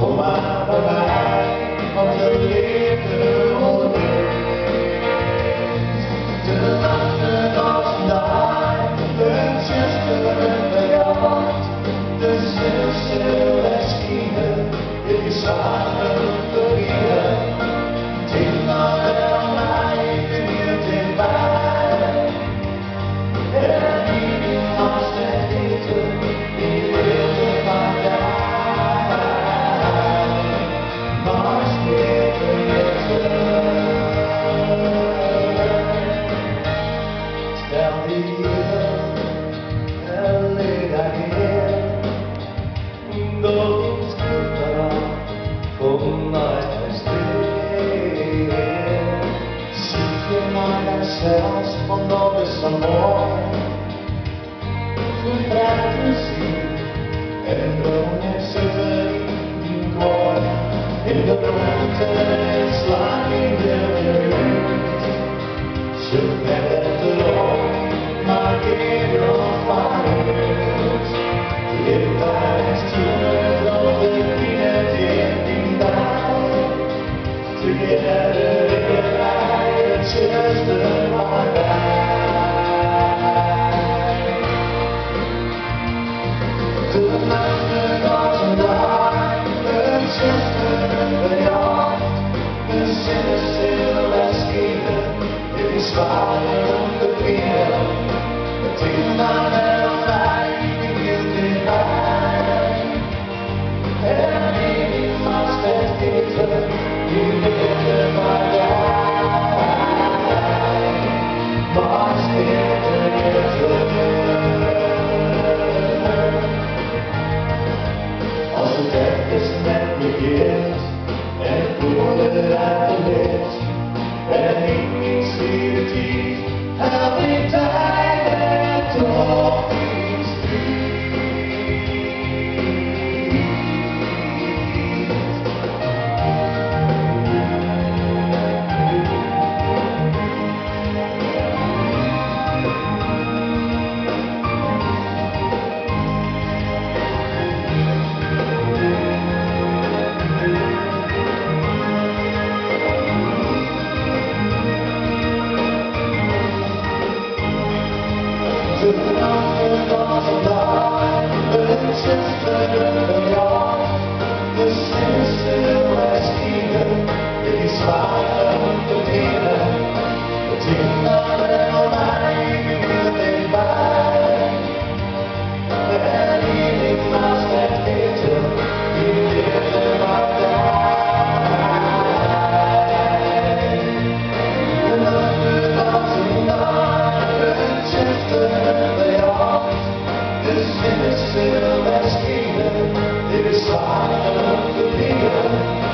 Kom maar bij mij, want de liefde wordt de nachten als een dag, een zuster en een jacht, de zuster en schieten, dit is samen verbieden. Dit nou wel mij, hier dichtbij, en niet vast en dichter, die wilde van jou. Maar stil stel die hier en lig daar neer, dood goed eraan, kom mij stil. Zie je maar zelfs, want dat is zo mooi, vrij te zien en wonen zitten in kooi, in de route en slaan in de lucht. Ze werden erop, maar ik nog van het. Je wijst terug op de vrienden in dag. Together in life, it's just a de nachten als een dag, een zuster en een jacht, de zinnen stil en schieten, dit is zwaar om te vinden. Het is maar wel mij, die hield dichtbij, en niet vast en dichter, die wilde van jou. Maar stilte is als het even net begint en ik voel het uit de licht en ik niet zie het hier, help ik tijd en toch iets de nachten als een dag, een zuster en een jacht, de zinnen stil en schieten, dit is zwaar om te vinden. Het is maar wel mij, die wil dichtbij, en niet vast en dichter, die wilde van jou. De nachten als een dag, een zuster en een jacht, de zinnen stil en schieten, dit is zwaar om te vinden.